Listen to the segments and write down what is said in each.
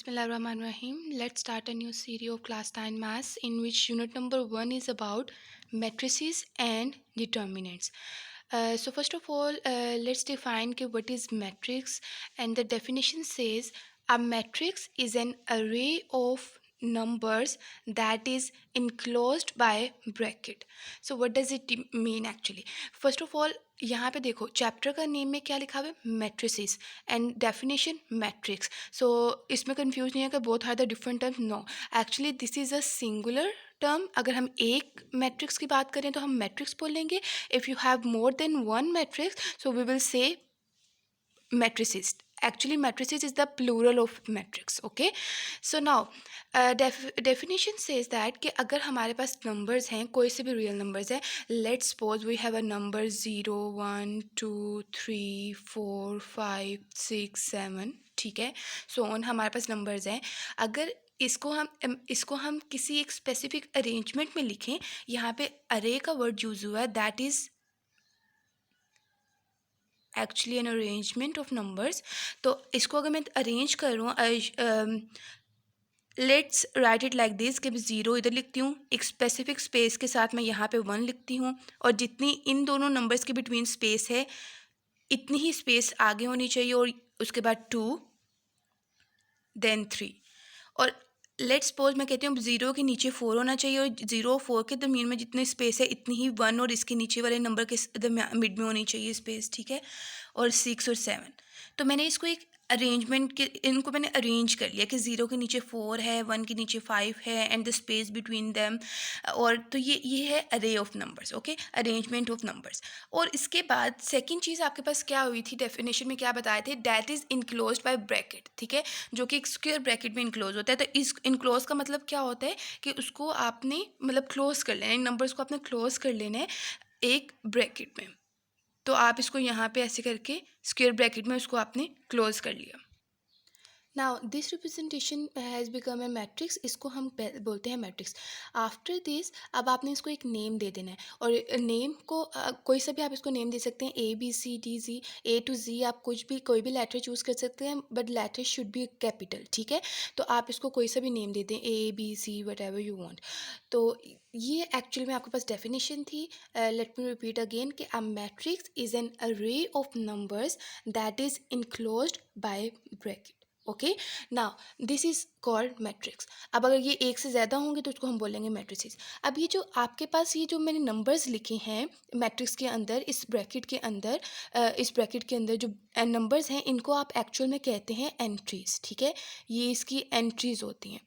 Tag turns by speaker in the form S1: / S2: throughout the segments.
S1: Bismillahirrahmanirrahim. Let's start a new series of class 9 maths in which unit number 1 is about matrices and determinants. So first of all, let's define what is matrix, and the definition says a matrix is an array of numbers that is enclosed by bracket. So what does it mean actually? First of all, यहाँ पे देखो chapter का name में क्या लिखा हुआ है, matrices, and definition matrix. So इसमें कंफ्यूज नहीं है कि both are the different term. No, actually this is a singular term. अगर हम एक मैट्रिक्स की बात करें तो हम मैट्रिक्स बोलेंगे. If you have more than one matrix so we will say matrices. Actually matrices is the plural of matrix. Okay, so now definition says that कि अगर हमारे पास numbers हैं, कोई से भी real numbers हैं, let's suppose we have a number 0 1 2 3 4 5 6 7, ठीक है, so on हमारे पास numbers हैं. अगर इसको हम किसी एक स्पेसिफिक अरेंजमेंट में लिखें, यहाँ पे अरे का वर्ड यूज़ हुआ है, that is actually an arrangement of numbers. तो इसको अगर मैं अरेंज करूँ, let's write it like this कि मैं ज़ीरो इधर लिखती हूँ, एक स्पेसिफिक स्पेस के साथ मैं यहाँ पे 1 लिखती हूँ, और जितनी इन दोनों नंबर्स के बिटवीन स्पेस है इतनी ही स्पेस आगे होनी चाहिए, और उसके बाद 2 देन 3. और लेट्स सपोज मैं कहती हूँ 0 के नीचे 4 होना चाहिए, और 0 और 4 के दरमियान में जितनी स्पेस है इतनी ही 1 और इसके नीचे वाले नंबर के मिड में होनी चाहिए स्पेस, ठीक है, और 6 और 7. तो मैंने इसको एक अरेंजमेंट के इनको मैंने अरेंज कर लिया कि 0 के नीचे 4 है, 1 के नीचे 5 है, and the space between them. और तो ये है अरे of numbers. Okay, arrangement of numbers. और इसके बाद सेकंड चीज़ आपके पास क्या हुई थी, डेफिनेशन में क्या बताए थे, that is enclosed bye bracket. ठीक है, जो कि एक स्क्वायर ब्रैकेट में इनक्लोज होता है. तो इस इनक्लोज का मतलब क्या होता है कि उसको आपने मतलब क्लोज कर लेना है, नंबर्स को आपने क्लोज कर लेना है एक ब्रैकेट में. तो आप इसको यहाँ पे ऐसे करके स्क्वायर ब्रैकेट में उसको आपने क्लोज कर लिया. Now this representation has become a matrix. इसको हम बोलते हैं मैट्रिक्स. आफ्टर दिस अब आपने इसको एक नेम दे देना है, और नेम को कोई सा भी आप इसको नेम दे सकते हैं, ABCD A to Z. आप कोई भी लेटर चूज़ कर सकते हैं, but later should be capital. ठीक है, तो आप इसको कोई सा भी नेम दे दें, ABC what ever you want. तो ये एक्चुअली में आपके पास डेफिनेशन थी. लेट मी रिपीट अगेन कि अ मैट्रिक्स इज़ एन अरे of numbers that is enclosed bye bracket. Okay, now this is called matrix. अब अगर ये एक से ज़्यादा होंगे तो उसको हम बोलेंगे मैट्रिसेस. अब ये जो आपके पास ये जो मैंने नंबर्स लिखे हैं मैट्रिक्स के अंदर, इस ब्रैकेट के अंदर जो नंबर्स हैं, इनको आप एक्चुअल में कहते हैं एंट्रीज. ठीक है, ये इसकी एंट्रीज होती हैं,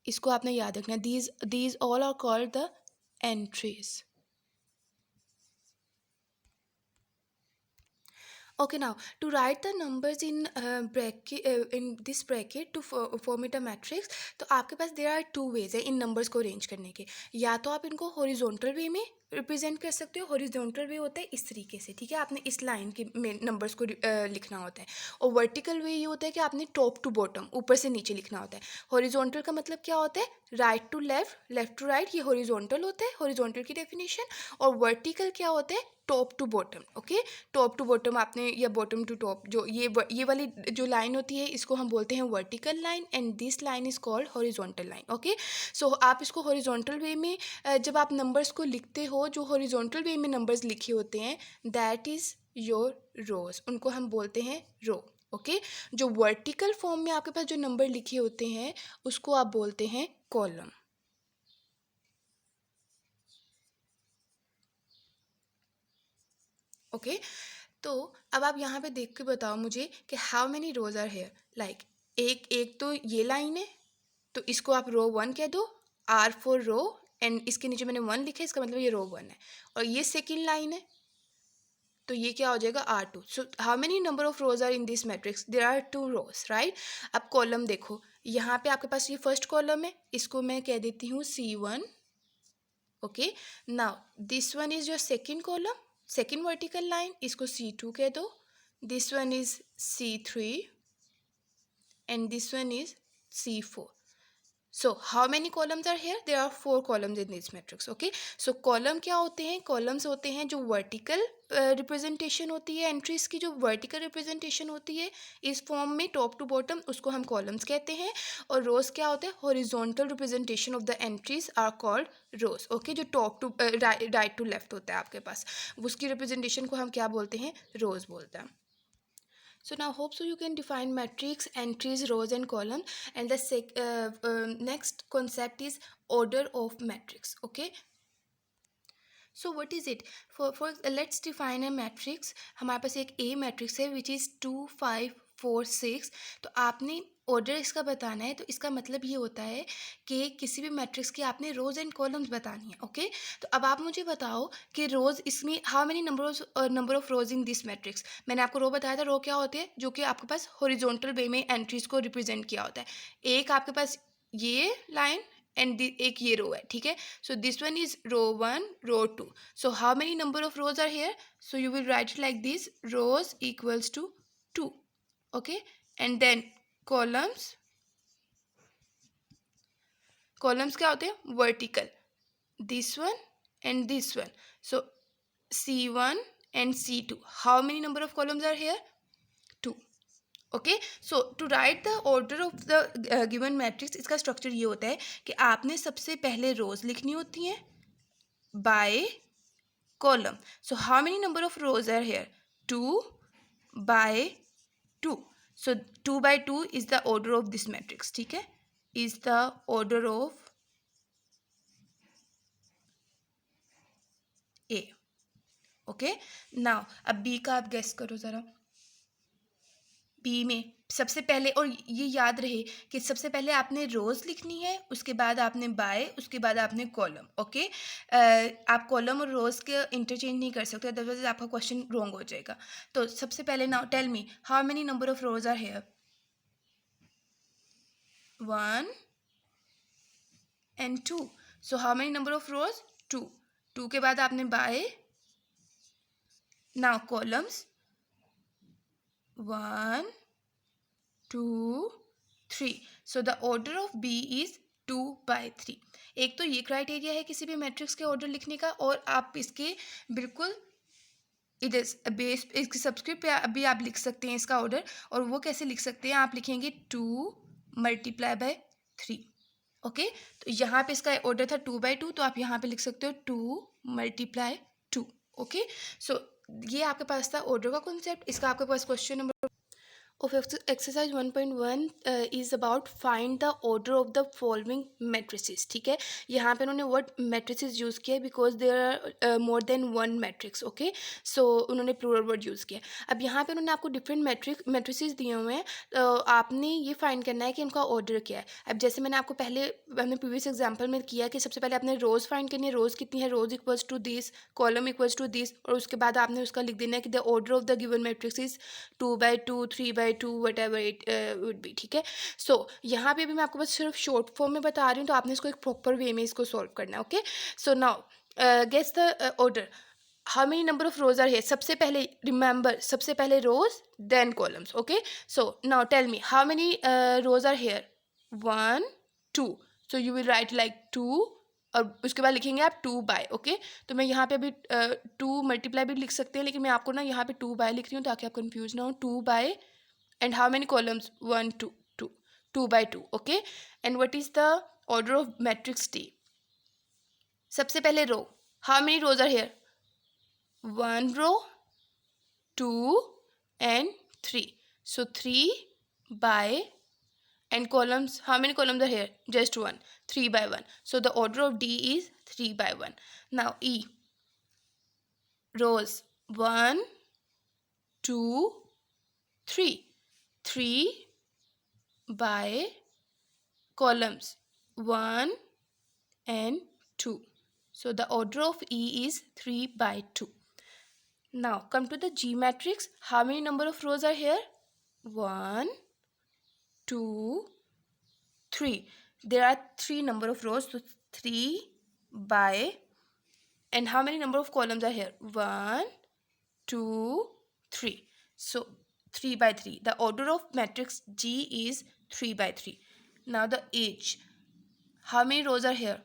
S1: इसको आपने याद रखना है. These all are called the entries. Okay, now to write the numbers in this bracket to form it a matrix, तो आपके पास there are two ways है इन numbers को arrange करने के. या तो आप इनको horizontal way में रिप्रेजेंट कर सकते हो. हॉरिजॉन्टल वे होता है इस तरीके से, ठीक है, आपने इस लाइन के में नंबर्स को लिखना होता है. और वर्टिकल वे ये होता है कि आपने टॉप टू बॉटम, ऊपर से नीचे लिखना होता है. हॉरिजॉन्टल का मतलब क्या होता है, right to left, left to right, ये हॉरिजॉन्टल होता है, हॉरिजॉन्टल की डेफिनेशन. और वर्टिकल क्या होता है, top to bottom. Okay, top to bottom आपने, या बॉटम टू टॉप, जो ये वाली जो लाइन होती है इसको हम बोलते हैं vertical line, and this line is called horizontal line. Okay, so आप इसको हॉरिजॉन्टल वे में जब आप नंबर्स को लिखते हो, जो हॉरिजॉन्टल वे में नंबर्स लिखे होते हैं, दैट इज़ योर रोज, उनको हम बोलते हैं रो. ओके, जो वर्टिकल फॉर्म में आपके पास जो नंबर लिखे होते हैं उसको आप बोलते हैं कॉलम. ओके, तो अब आप यहाँ पे देख के बताओ मुझे कि how many rows are here. Like एक तो ये लाइन है, तो इसको आप रो 1 कह दो, R फॉर रो, एंड इसके नीचे मैंने 1 लिखा है, इसका मतलब ये रो 1 है. और ये सेकेंड लाइन है, तो ये क्या हो जाएगा, R2. So how many number of rows are in this matrix, there are 2 rows, right. अब कॉलम देखो, यहाँ पे आपके पास ये फर्स्ट कॉलम है, इसको मैं कह देती हूँ C1. Okay, now this one is your second column, second vertical line, इसको C2 कह दो. This one is C3 and this one is C4. So how many columns are here? There are 4 columns in this matrix. Okay, so column क्या होते हैं? Columns होते हैं जो vertical representation होती है एंट्रीज की, जो वर्टिकल रिप्रेजेंटेशन होती है इस फॉर्म में टॉप टू बॉटम, उसको हम कॉलम्स कहते हैं. और रोज क्या होते हैं? Horizontal representation of the entries are called rows. Okay, जो top to right to left होता है आपके पास, उसकी रिप्रेजेंटेशन को हम क्या बोलते हैं? रोज बोलते हैं. So now hope so you can define matrix, entries, rows and column. And the next concept is order of matrix. Okay. So what is it? For let's define a matrix. हमारे पास एक A matrix है which is 2 5 4 6. तो आपने order इसका बताना है. तो इसका मतलब ये होता है कि किसी भी मैट्रिक्स की आपने रोज एंड कॉलम्स बतानी है. ओके, तो अब आप मुझे बताओ कि रोज इसमें how many number of rose in this matrix. मैंने आपको रो बताया था. रो क्या होते हैं? जो कि आपके पास हॉरिजॉन्टल वे में एंट्रीज को रिप्रेजेंट किया होता है. एक आपके पास ये लाइन एंड एक ये रो है. ठीक है, so this one is row 1, row 2. So how many number of rows are here? So you will write it like this: rows equals to 2. Okay, and then columns क्या होते हैं? Vertical, this one and this one. So C1 and C2. How many number of columns are here? 2. Okay, so to write the order of the given matrix, इसका structure ये होता है कि आपने सबसे पहले रोज लिखनी होती हैं by column. So how many number of rows are here? 2 by 2. So 2 by 2 is the order of this matrix. ठीक है, is the order of A. Okay, now अब बी का आप गेस करो ज़रा. बी में सबसे पहले, और ये याद रहे कि सबसे पहले आपने रोज़ लिखनी है, उसके बाद आपने बाय, उसके बाद आपने कॉलम. ओके, आप कॉलम और रोज़ के इंटरचेंज नहीं कर सकते, अदरवाइज आपका क्वेश्चन रॉन्ग हो जाएगा. तो सबसे पहले now tell me how many number of rows are here? 1 and 2. So how many number of rows? 2. 2 के बाद आपने by. Now columns 1 2 3. So the order of B is 2 by 3. एक तो ये क्राइटेरिया है किसी भी मैट्रिक्स के ऑर्डर लिखने का, और आप इसके बिल्कुल इधर बेस इसके सब्सक्रिप्ट पे अभी आप लिख सकते हैं इसका ऑर्डर. और वो कैसे लिख सकते हैं? आप लिखेंगे 2 multiply by 3. ओके, तो यहाँ पे इसका ऑर्डर था 2 by 2, तो आप यहाँ पे लिख सकते हो 2 multiply 2. ओके, सो ये आपके पास था ऑर्डर का कॉन्सेप्ट. इसका आपके पास question number of exercise 1.1 is about find the order of the following matrices. ठीक है, यहाँ पे उन्होंने वर्ड matrices यूज़ किया है because there are more than one matrix. Okay, so उन्होंने प्लूरल वर्ड यूज़ किया. अब यहाँ पे उन्होंने आपको डिफरेंट मैट्रिसेस दिए हुए हैं, तो आपने ये फाइंड करना है कि उनका ऑर्डर क्या है. अब जैसे मैंने आपको हमने प्रीवियस एग्जाम्पल में किया कि सबसे पहले आपने रोज़ फाइंड करनी है. रोज़ कितनी है? Rows equals to this, column equals to this, और उसके बाद आपने उसका लिख देना है कि the order of the given matrix is 2 by 2, 3 by 2, whatever it would be. ठीक है, सो यहाँ पे भी मैं आपको बस सिर्फ शॉर्ट फॉर्म में बता रही हूँ, तो आपने इसको एक प्रॉपर वे में इसको सॉल्व करना है. Okay, so now guess the order. How many number of rows are here? सबसे पहले रिमेंबर, सबसे पहले rows then columns. Okay, so now tell me how many rows are here? 1 2. So you will write like 2, और उसके बाद लिखेंगे आप 2 by. Okay, तो मैं यहाँ पे अभी 2 मल्टीप्लाई भी लिख सकते हैं, लेकिन मैं आपको ना यहाँ पे 2 by लिख रही हूँ ताकि आप कंफ्यूज ना हो. 2 by and how many columns? 1 2 2. 2 by 2. Okay, and what is the order of matrix T? सबसे पहले रो. How many rows are here? 1 row, 2 and 3. So 3 by, and columns, how many columns are here? Just 1. 3 by 1. So the order of D is 3 by 1. Now E, rows 1 2 3. 3 by columns 1 and 2. So the order of E is 3 by 2. Now come to the G matrix. How many number of rows are here? 1 2 3. There are 3 number of rows, so 3 by, and how many number of columns are here? 1 2 3. So 3 by 3. The order of matrix G is 3 by 3. Now the H. How many rows are here?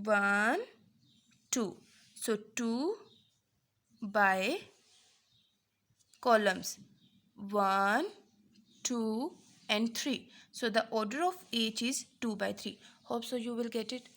S1: 1, 2. So 2 by columns 1, 2 and 3. So the order of H is 2 by 3. Hope so you will get it.